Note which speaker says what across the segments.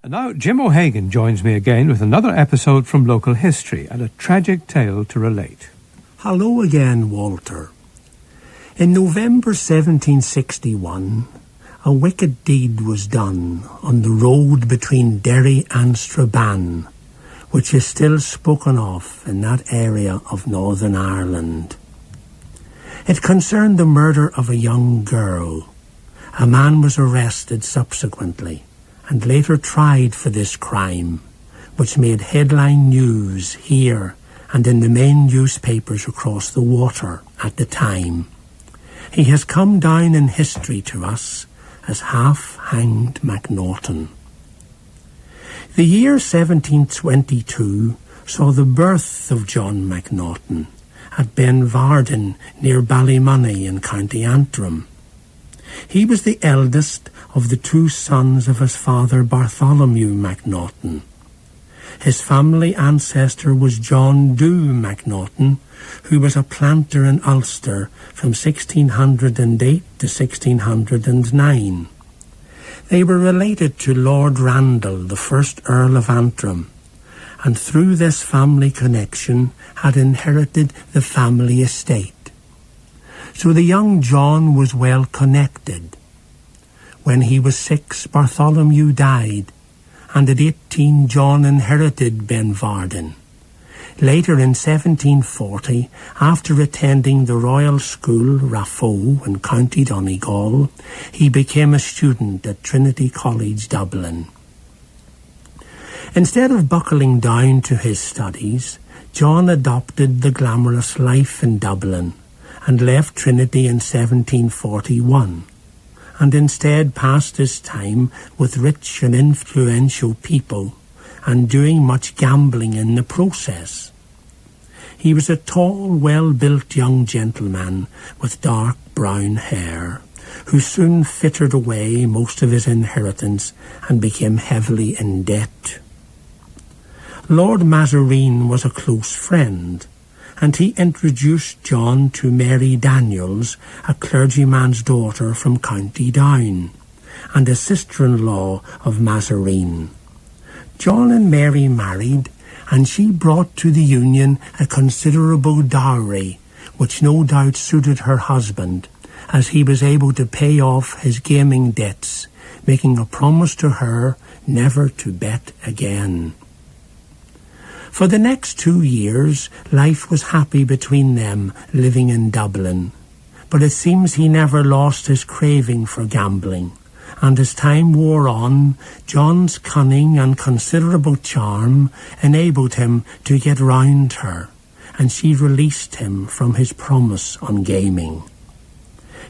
Speaker 1: And now Jim O'Hagan joins me again with another episode from local history and a tragic tale to relate.
Speaker 2: Hello again, Walter. In November 1761, a wicked deed was done on the road between Derry and Strabane, which is still spoken of in that area of Northern Ireland. It concerned the murder of a young girl. A man was arrested subsequently and later tried for this crime, which made headline news here and in the main newspapers across the water at the time. He has come down in history to us as half-hanged Mc Naughton. The year 1722 saw the birth of John Mc Naughton at Ben Varden near Ballymoney in County Antrim. He was the eldest of the two sons of his father Bartholomew Mc Naughton. His family ancestor was John Dew Mc Naughton, who was a planter in Ulster from 1608 to 1609. They were related to Lord Randall, the first Earl of Antrim, and through this family connection had inherited the family estate. So the young John was well connected. When he was 6, Bartholomew died, and at 18 John inherited Ben Varden. Later in 1740, after attending the Royal School, Raphoe, in County Donegal, he became a student at Trinity College, Dublin. Instead of buckling down to his studies, John adopted the glamorous life in Dublin and left Trinity in 1741, and instead passed his time with rich and influential people and doing much gambling in the process. He was a tall, well-built young gentleman with dark brown hair, who soon frittered away most of his inheritance and became heavily in debt. Lord Mazarine was a close friend, and he introduced John to Mary Daniels, a clergyman's daughter from County Down, and a sister-in-law of Mazarine. John and Mary married, and she brought to the union a considerable dowry, which no doubt suited her husband, as he was able to pay off his gaming debts, making a promise to her never to bet again. For the next 2 years, life was happy between them, living in Dublin. But it seems he never lost his craving for gambling, and as time wore on, John's cunning and considerable charm enabled him to get round her, and she released him from his promise on gaming.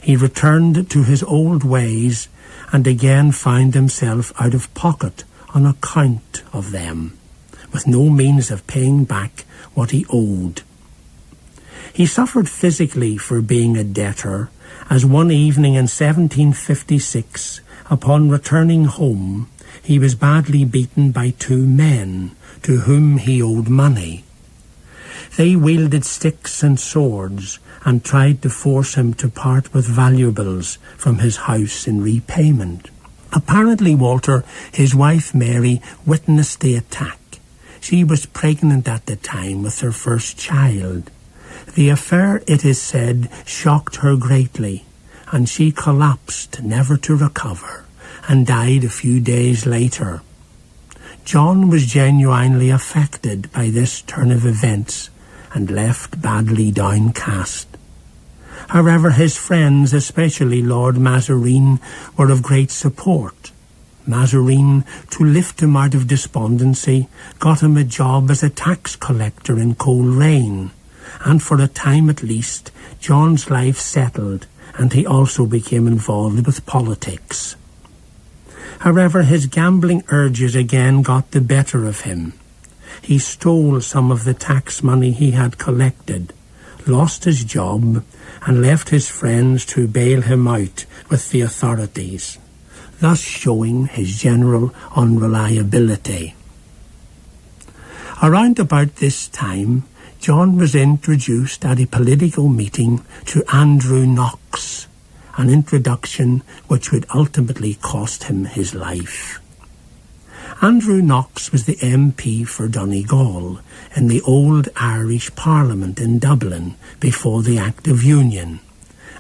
Speaker 2: He returned to his old ways, and again found himself out of pocket on account of them, with no means of paying back what he owed. He suffered physically for being a debtor, as one evening in 1756, upon returning home, he was badly beaten by 2 men to whom he owed money. They wielded sticks and swords and tried to force him to part with valuables from his house in repayment. Apparently, Walter, his wife Mary, witnessed the attack. She was pregnant at the time with her first child. The affair, it is said, shocked her greatly, and she collapsed, never to recover, and died a few days later. John was genuinely affected by this turn of events and left badly downcast. However, his friends, especially Lord Mazarine, were of great support. Mazarine, to lift him out of despondency, got him a job as a tax collector in Coleraine, and for a time at least, John's life settled, and he also became involved with politics. However, his gambling urges again got the better of him. He stole some of the tax money he had collected, lost his job, and left his friends to bail him out with the authorities, thus showing his general unreliability. Around about this time, John was introduced at a political meeting to Andrew Knox, an introduction which would ultimately cost him his life. Andrew Knox was the MP for Donegal in the old Irish Parliament in Dublin before the Act of Union,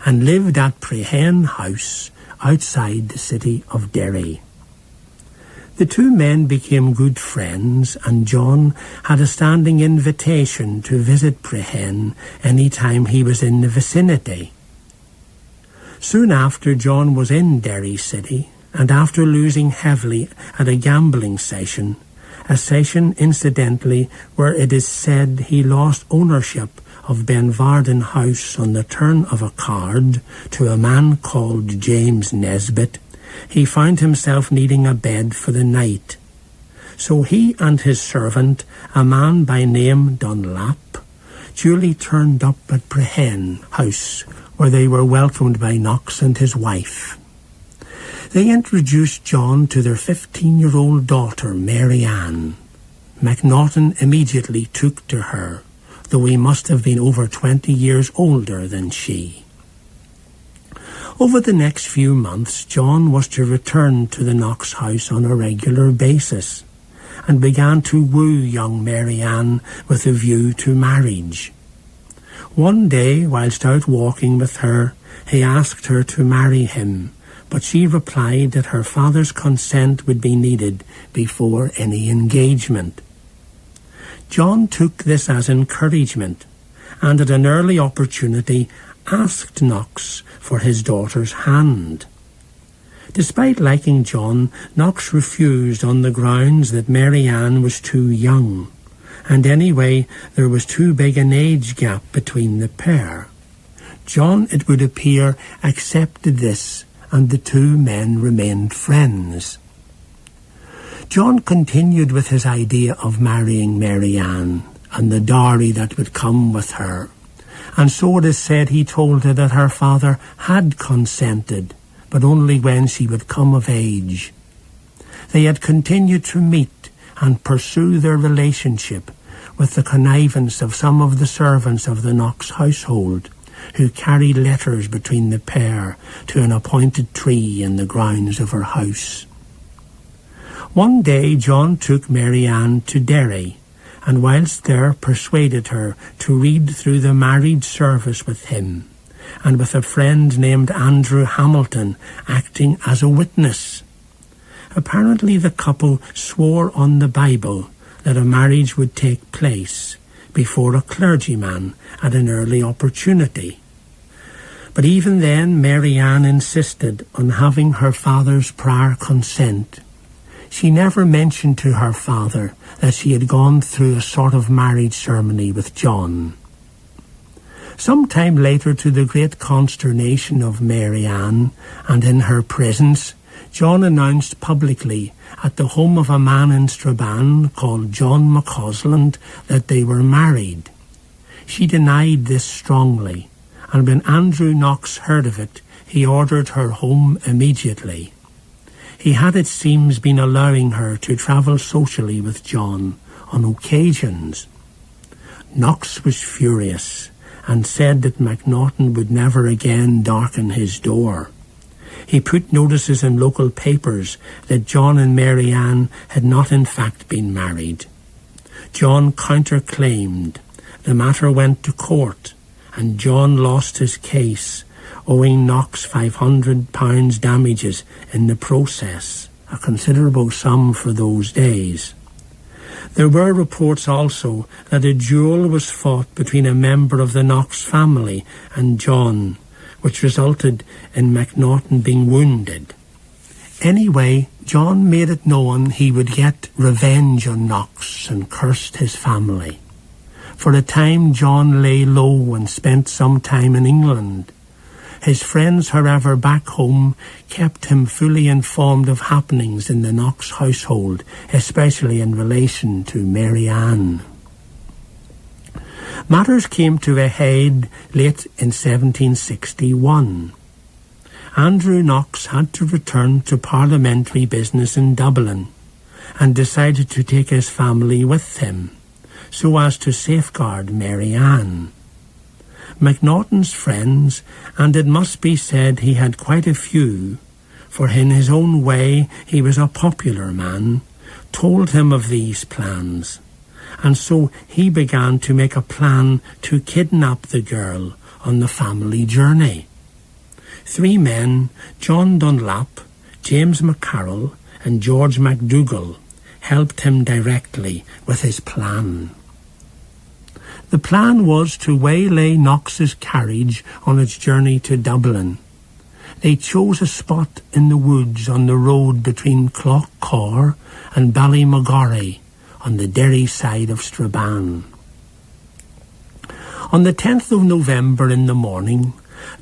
Speaker 2: and lived at Prehen House outside the city of Derry. The two men became good friends, and John had a standing invitation to visit Prehen any time he was in the vicinity. Soon after, John was in Derry City, and after losing heavily at a gambling session, a session, incidentally, where it is said he lost ownership of Benvarden House on the turn of a card to a man called James Nesbitt, he found himself needing a bed for the night. So he and his servant, a man by name Dunlap, duly turned up at Prehen House, where they were welcomed by Knox and his wife. They introduced John to their 15-year-old daughter, Mary Ann. Mc Naughton immediately took to her, though he must have been over 20 years older than she. Over the next few months, John was to return to the Knox house on a regular basis, and began to woo young Mary Ann with a view to marriage. One day, whilst out walking with her, he asked her to marry him, but she replied that her father's consent would be needed before any engagement. John took this as encouragement, and at an early opportunity asked Knox for his daughter's hand. Despite liking John, Knox refused on the grounds that Mary Ann was too young, and anyway there was too big an age gap between the pair. John, it would appear, accepted this, and the two men remained friends. John continued with his idea of marrying Mary Ann and the dowry that would come with her, and so it is said he told her that her father had consented, but only when she would come of age. They had continued to meet and pursue their relationship with the connivance of some of the servants of the Knox household, who carried letters between the pair to an appointed tree in the grounds of her house. One day John took Mary Ann to Derry, and whilst there persuaded her to read through the marriage service with him, and with a friend named Andrew Hamilton acting as a witness. Apparently the couple swore on the Bible that a marriage would take place before a clergyman at an early opportunity. But even then Mary Ann insisted on having her father's prior consent. She never mentioned to her father that she had gone through a sort of marriage ceremony with John. Some time later, to the great consternation of Mary Ann, and in her presence, John announced publicly at the home of a man in Strabane called John McCausland that they were married. She denied this strongly, and when Andrew Knox heard of it, he ordered her home immediately. He had, it seems, been allowing her to travel socially with John on occasions. Knox was furious and said that Mc Naughton would never again darken his door. He put notices in local papers that John and Mary Ann had not in fact been married. John counterclaimed. The matter went to court, and John lost his case, owing Knox £500 damages in the process, a considerable sum for those days. There were reports also that a duel was fought between a member of the Knox family and John, which resulted in Mc Naughton being wounded. Anyway, John made it known he would get revenge on Knox and cursed his family. For a time John lay low and spent some time in England. His friends, however, back home kept him fully informed of happenings in the Knox household, especially in relation to Mary Ann. Matters came to a head late in 1761. Andrew Knox had to return to parliamentary business in Dublin, and decided to take his family with him, so as to safeguard Mary Ann. Mc Naughton's friends, and it must be said he had quite a few, for in his own way he was a popular man, told him of these plans, and so he began to make a plan to kidnap the girl on the family journey. 3 men, John Dunlap, James McCarroll, and George MacDougall, helped him directly with his plan. The plan was to waylay Knox's carriage on its journey to Dublin. They chose a spot in the woods on the road between Clough and Ballymagorry on the Derry side of Strabane. On the 10th of November in the morning,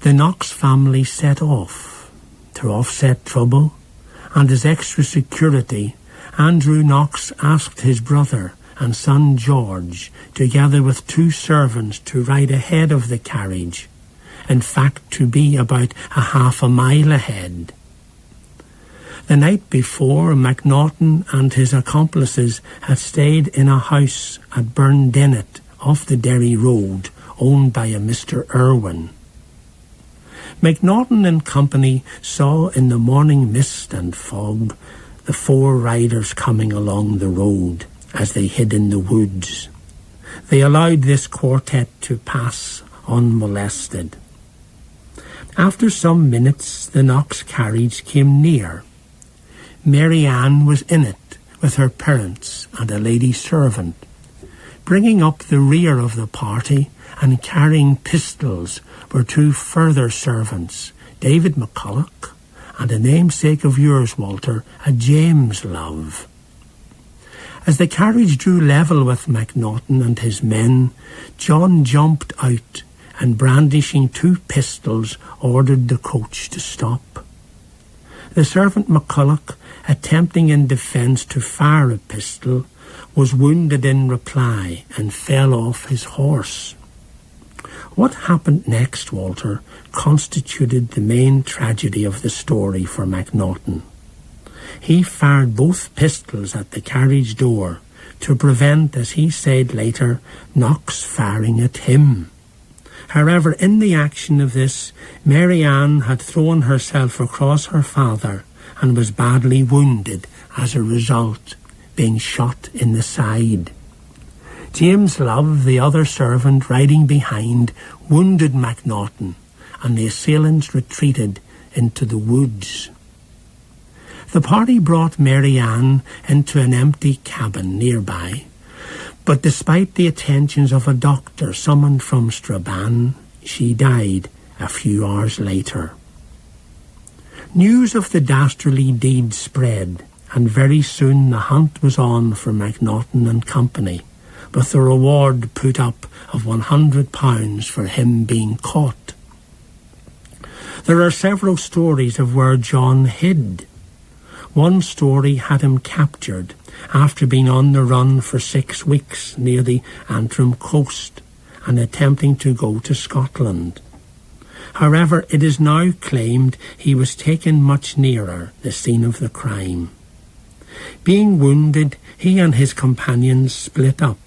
Speaker 2: the Knox family set off. To offset trouble, and as extra security, Andrew Knox asked his brother and son George, together with 2 servants, to ride ahead of the carriage, in fact to be about a half a mile ahead. The night before, Mc Naughton and his accomplices had stayed in a house at Burndennet off the Derry road, owned by a Mr. Irwin. Mc Naughton and company saw in the morning mist and fog the 4 riders coming along the road as they hid in the woods. They allowed this quartet to pass unmolested. After some minutes, the Knox carriage came near. Mary Ann was in it with her parents and a lady servant. Bringing up the rear of the party and carrying pistols were 2 further servants, David McCulloch and a namesake of yours, Walter, a James Love. As the carriage drew level with Mc Naughton and his men, John jumped out and, brandishing 2 pistols, ordered the coach to stop. The servant McCulloch, attempting in defence to fire a pistol, was wounded in reply and fell off his horse. What happened next, Walter, constituted the main tragedy of the story for Mc Naughton. He fired both pistols at the carriage door to prevent, as he said later, Knox firing at him. However, in the action of this, Mary Ann had thrown herself across her father and was badly wounded as a result, being shot in the side. James Love, the other servant riding behind, wounded Mc Naughton, and the assailants retreated into the woods. The party brought Mary Ann into an empty cabin nearby, but despite the attentions of a doctor summoned from Strabane, she died a few hours later. News of the dastardly deed spread, and very soon the hunt was on for Mc Naughton and company, with the reward put up of £100 for him being caught. There are several stories of where John hid. One story had him captured after being on the run for 6 weeks near the Antrim coast and attempting to go to Scotland. However, it is now claimed he was taken much nearer the scene of the crime. Being wounded, he and his companions split up,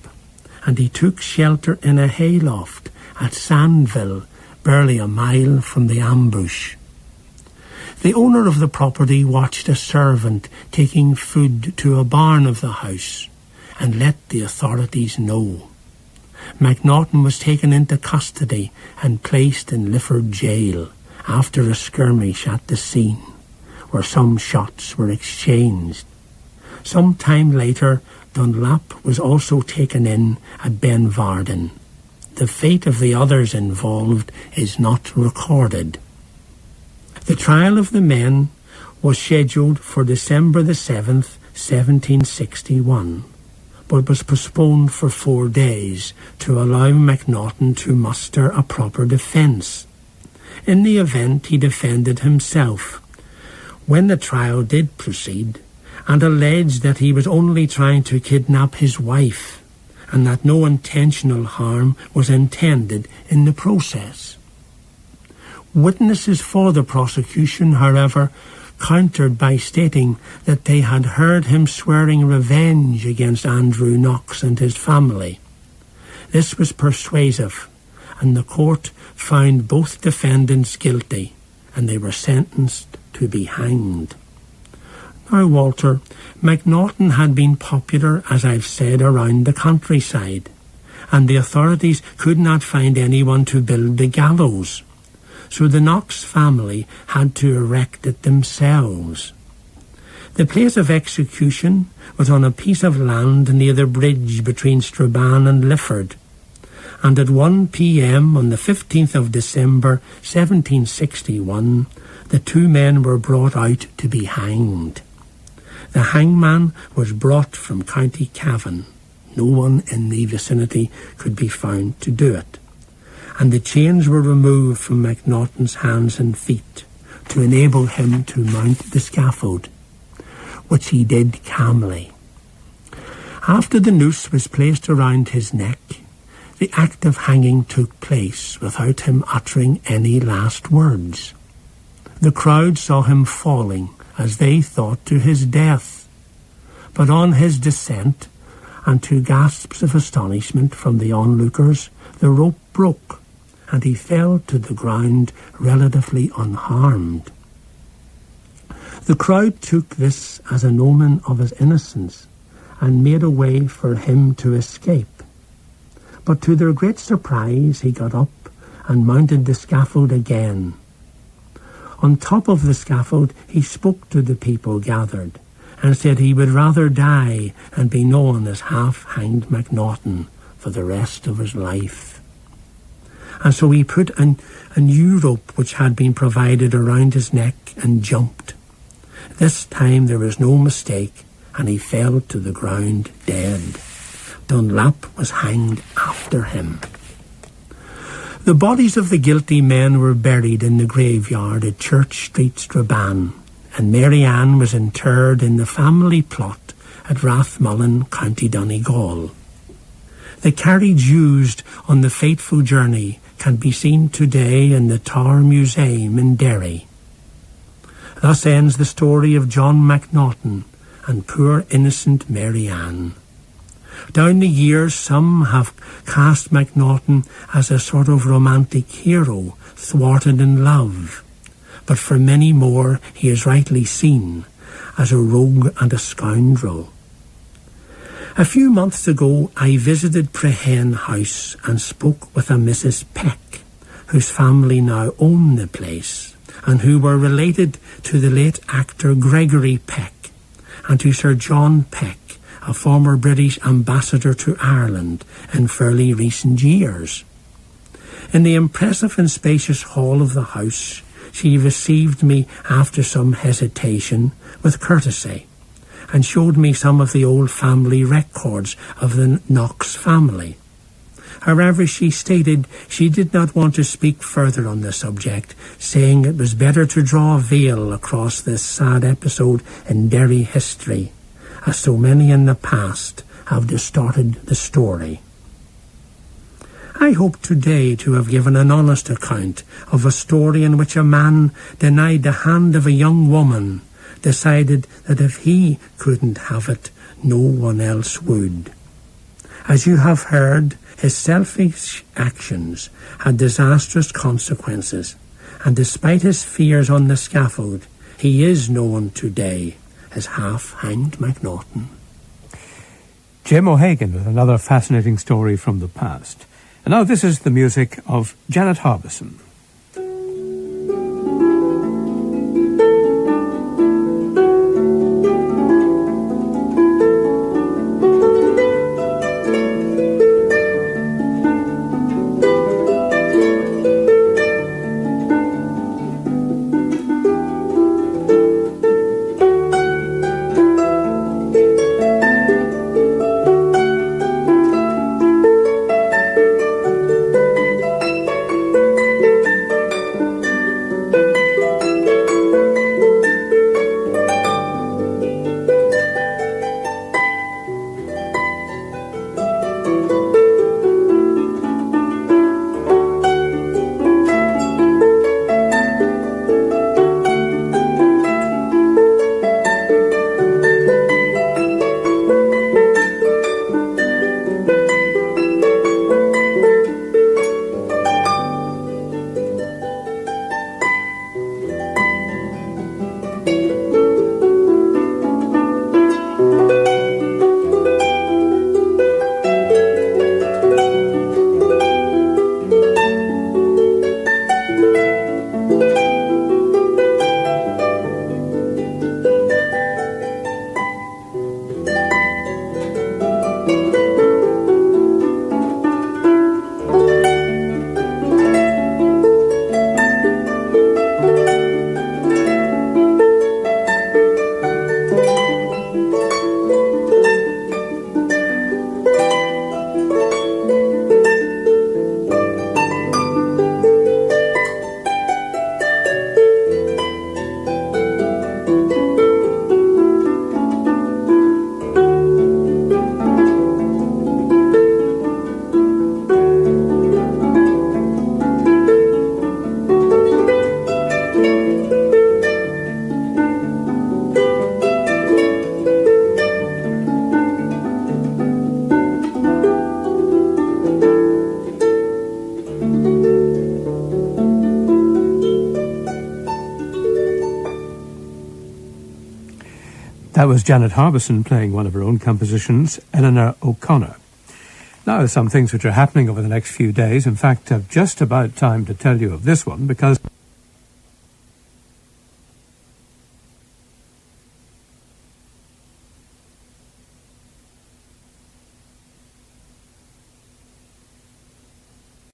Speaker 2: and he took shelter in a hayloft at Sandville, barely a mile from the ambush. The owner of the property watched a servant taking food to a barn of the house and let the authorities know. Mc Naughton was taken into custody and placed in Lifford jail after a skirmish at the scene, where some shots were exchanged. Some time later, Dunlap was also taken in at Benvarden. The fate of the others involved is not recorded. The trial of the men was scheduled for December the 7th, 1761, but was postponed for 4 days to allow Mc Naughton to muster a proper defence. In the event, he defended himself. When the trial did proceed, and alleged that he was only trying to kidnap his wife, and that no intentional harm was intended in the process. Witnesses for the prosecution, however, countered by stating that they had heard him swearing revenge against Andrew Knox and his family. This was persuasive, and the court found both defendants guilty, and they were sentenced to be hanged. Now, Walter, Mc Naughton had been popular, as I've said, around the countryside, and the authorities could not find anyone to build the gallows, so the Knox family had to erect it themselves. The place of execution was on a piece of land near the bridge between Strabane and Lifford, and at 1 p.m. on the 15th of December 1761, the two men were brought out to be hanged. The hangman was brought from County Cavan. No one in the vicinity could be found to do it, and the chains were removed from Mc Naughton's hands and feet to enable him to mount the scaffold, which he did calmly. After the noose was placed around his neck, the act of hanging took place without him uttering any last words. The crowd saw him falling, as they thought, to his death. But on his descent, and to gasps of astonishment from the onlookers, the rope broke, and he fell to the ground relatively unharmed. The crowd took this as an omen of his innocence, and made a way for him to escape. But to their great surprise, he got up and mounted the scaffold again. On top of the scaffold, he spoke to the people gathered, and said he would rather die and be known as half-hanged Mc Naughton for the rest of his life. And so he put a new rope which had been provided around his neck and jumped. This time there was no mistake, and he fell to the ground dead. Dunlap was hanged after him. The bodies of the guilty men were buried in the graveyard at Church Street, Strabane, and Mary Ann was interred in the family plot at Rathmullen, County Donegal. The carriage used on the fateful journey can be seen today in the Tower Museum in Derry. Thus ends the story of John Mc Naughton and poor innocent Mary Ann. Down the years, some have cast Mc Naughton as a sort of romantic hero, thwarted in love. But for many more, he is rightly seen as a rogue and a scoundrel. A few months ago, I visited Prehane House and spoke with a Mrs. Peck, whose family now own the place, and who were related to the late actor Gregory Peck and to Sir John Peck, a former British ambassador to Ireland in fairly recent years. In the impressive and spacious hall of the house, she received me after some hesitation with courtesy, and showed me some of the old family records of the Knox family. However, she stated she did not want to speak further on the subject, saying it was better to draw a veil across this sad episode in Derry history, as so many in the past have distorted the story. I hope today to have given an honest account of a story in which a man denied the hand of a young woman, decided that if he couldn't have it, no one else would. As you have heard, his selfish actions had disastrous consequences, and despite his fears on the scaffold, he is known today as half-hanged Mc Naughton.
Speaker 1: Jim O'Hagan with another fascinating story from the past. And now this is the music of Janet Harbison. That was Janet Harbison playing one of her own compositions, Eleanor O'Connor. Now, some things which are happening over the next few days. In fact, I've just about time to tell you of this one, because